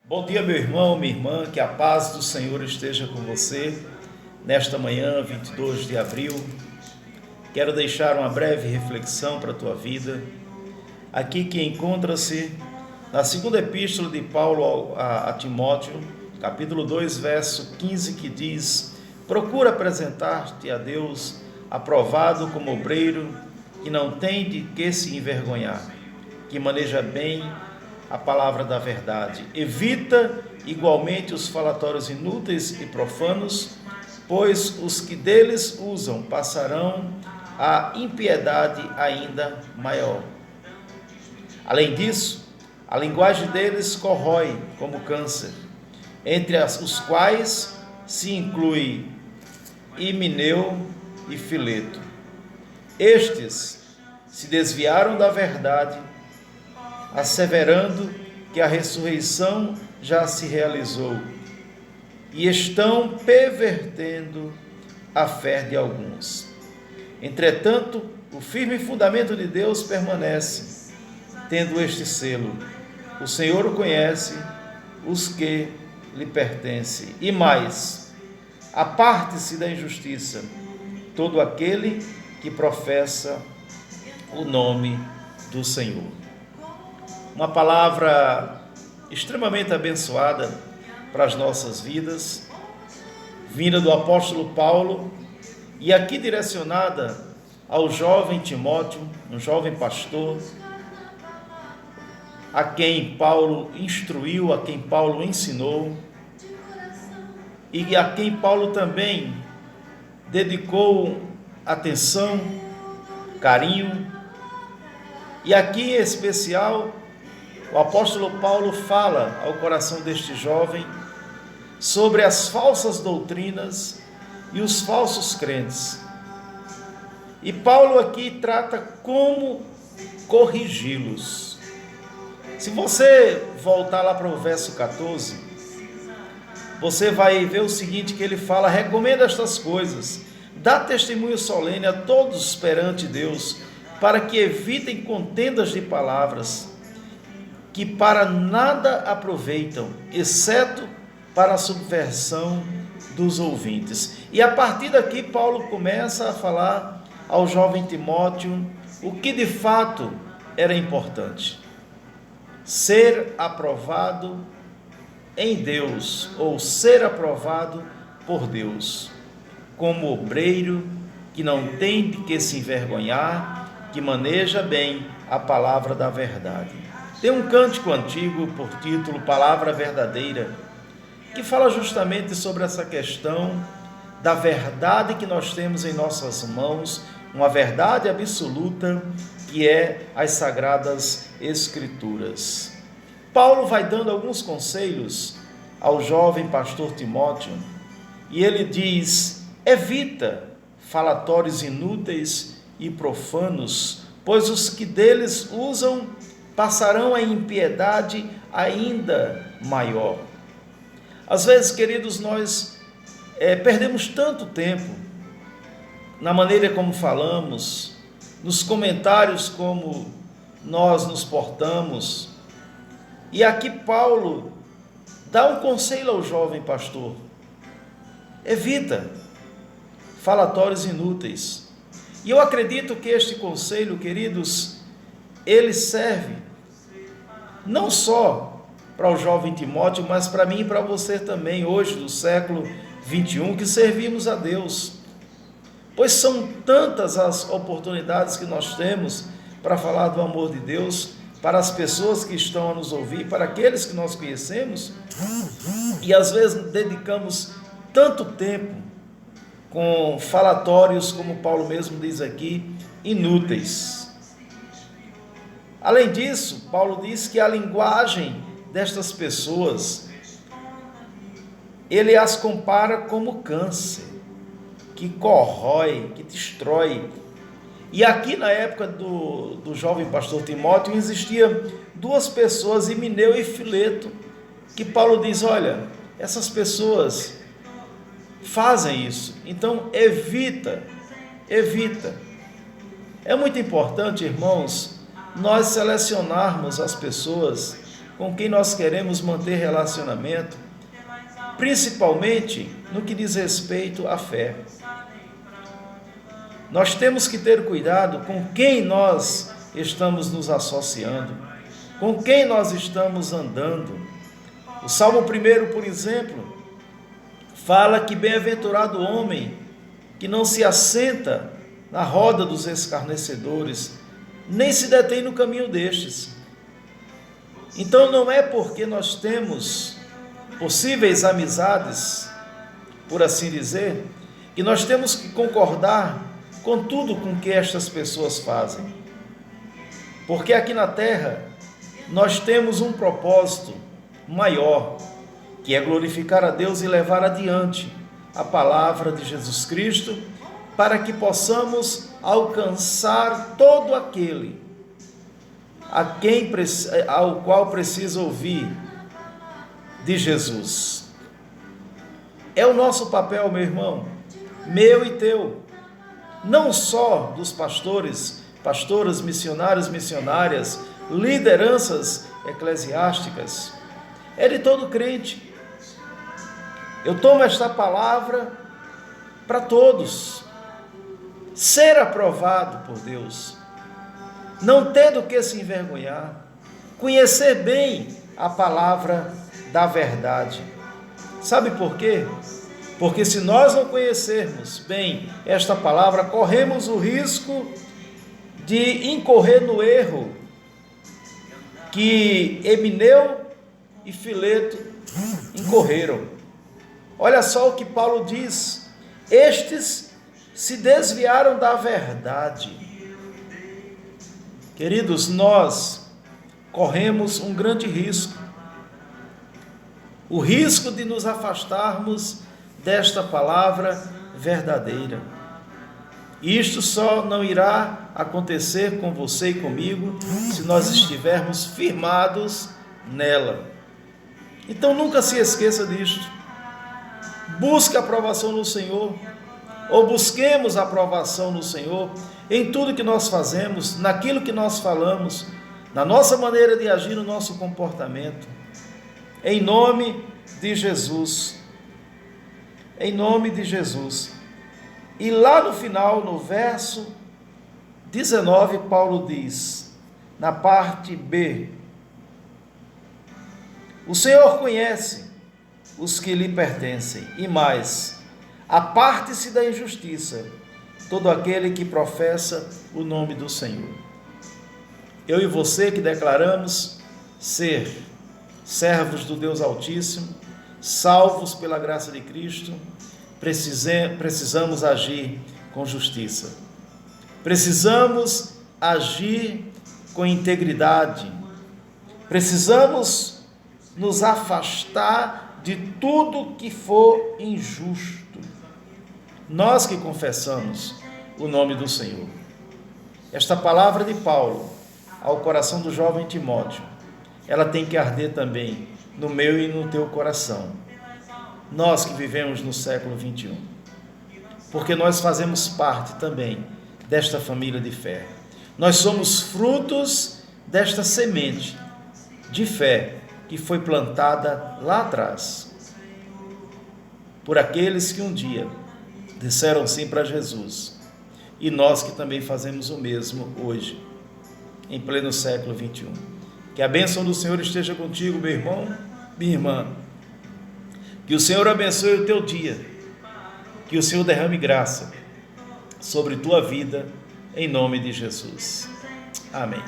Bom dia, meu irmão, minha irmã, que a paz do Senhor esteja com você nesta manhã, 22 de abril. Quero deixar uma breve reflexão para a tua vida, aqui que encontra-se na segunda epístola de Paulo a Timóteo, capítulo 2, verso 15, que diz: procura apresentar-te a Deus aprovado como obreiro, que não tem de que se envergonhar, que maneja bem a palavra da verdade. Evita igualmente os falatórios inúteis e profanos, pois os que deles usam passarão a impiedade ainda maior. Além disso, a linguagem deles corrói como câncer, entre os quais se inclui Himeneu e Fileto. Estes se desviaram da verdade, asseverando que a ressurreição já se realizou, e estão pervertendo a fé de alguns. Entretanto, o firme fundamento de Deus permanece, tendo este selo: o Senhor conhece os que lhe pertencem. E mais, aparte-se da injustiça todo aquele que professa o nome do Senhor. Uma palavra extremamente abençoada para as nossas vidas, vinda do apóstolo Paulo, e aqui direcionada ao jovem Timóteo, um jovem pastor, a quem Paulo instruiu, a quem Paulo ensinou, e a quem Paulo também dedicou atenção, carinho. E aqui em especial, o apóstolo Paulo fala ao coração deste jovem sobre as falsas doutrinas e os falsos crentes. E Paulo aqui trata como corrigi-los. Se você voltar lá para o verso 14, você vai ver o seguinte, que ele fala: recomenda estas coisas, dá testemunho solene a todos perante Deus, para que evitem contendas de palavras, que para nada aproveitam, exceto para a subversão dos ouvintes. E a partir daqui Paulo começa a falar ao jovem Timóteo o que de fato era importante: ser aprovado em Deus, ou ser aprovado por Deus, como obreiro que não tem de que se envergonhar, que maneja bem a palavra da verdade. Tem um cântico antigo por título Palavra Verdadeira, que fala justamente sobre essa questão da verdade que nós temos em nossas mãos, uma verdade absoluta, que é as Sagradas Escrituras. Paulo vai dando alguns conselhos ao jovem pastor Timóteo, e ele diz: evita falatórios inúteis e profanos, pois os que deles usam passarão a impiedade ainda maior. Às vezes, queridos, nós perdemos tanto tempo na maneira como falamos, nos comentários como nós nos portamos. E aqui Paulo dá um conselho ao jovem pastor: evita falatórios inúteis. E eu acredito que este conselho, queridos, ele serve não só para o jovem Timóteo, mas para mim e para você também, hoje, do século 21, que servimos a Deus. Pois são tantas as oportunidades que nós temos para falar do amor de Deus para as pessoas que estão a nos ouvir, para aqueles que nós conhecemos, e às vezes dedicamos tanto tempo com falatórios, como Paulo mesmo diz aqui, inúteis. Além disso, Paulo diz que a linguagem destas pessoas, ele as compara como câncer, que corrói, que destrói. E aqui na época do jovem pastor Timóteo, existiam duas pessoas, Himeneu e Fileto, que Paulo diz: olha, essas pessoas fazem isso, então evita. É muito importante, irmãos, nós selecionarmos as pessoas com quem nós queremos manter relacionamento, principalmente no que diz respeito à fé. Nós temos que ter cuidado com quem nós estamos nos associando, com quem nós estamos andando. O Salmo 1, por exemplo, fala que bem-aventurado o homem que não se assenta na roda dos escarnecedores, nem se detém no caminho destes. Então não é porque nós temos possíveis amizades, por assim dizer, que nós temos que concordar com tudo com que estas pessoas fazem. Porque aqui na terra nós temos um propósito maior, que é glorificar a Deus e levar adiante a palavra de Jesus Cristo, para que possamos alcançar todo aquele ao qual precisa ouvir de Jesus. É o nosso papel, meu irmão, meu e teu, não só dos pastores, pastoras, missionários, missionárias, lideranças eclesiásticas, é de todo crente. Eu tomo esta palavra para todos, ser aprovado por Deus, não ter do que se envergonhar, conhecer bem a palavra da verdade. Sabe por quê? Porque se nós não conhecermos bem esta palavra, corremos o risco de incorrer no erro que Emineu e Fileto incorreram. Olha só o que Paulo diz: estes se desviaram da verdade. Queridos, nós corremos um grande risco, o risco de nos afastarmos desta palavra verdadeira. E isto só não irá acontecer com você e comigo se nós estivermos firmados nela. Então nunca se esqueça disto. Busque a aprovação no Senhor, ou busquemos a aprovação no Senhor em tudo que nós fazemos, naquilo que nós falamos, na nossa maneira de agir, no nosso comportamento. Em nome de Jesus. Em nome de Jesus. E lá no final, no verso 19, Paulo diz, na parte B: o Senhor conhece os que lhe pertencem, e mais, aparte-se da injustiça todo aquele que professa o nome do Senhor. Eu e você que declaramos ser servos do Deus Altíssimo, salvos pela graça de Cristo, precisamos agir com justiça, precisamos agir com integridade, precisamos nos afastar de tudo que for injusto. Nós que confessamos o nome do Senhor. Esta palavra de Paulo ao coração do jovem Timóteo, ela tem que arder também no meu e no teu coração. Nós que vivemos no século 21, porque nós fazemos parte também desta família de fé. Nós somos frutos desta semente de fé que foi plantada lá atrás, por aqueles que um dia disseram sim para Jesus, e nós que também fazemos o mesmo hoje, em pleno século 21. Que a bênção do Senhor esteja contigo, meu irmão, minha irmã. Que o Senhor abençoe o teu dia, que o Senhor derrame graça sobre tua vida, em nome de Jesus. Amém.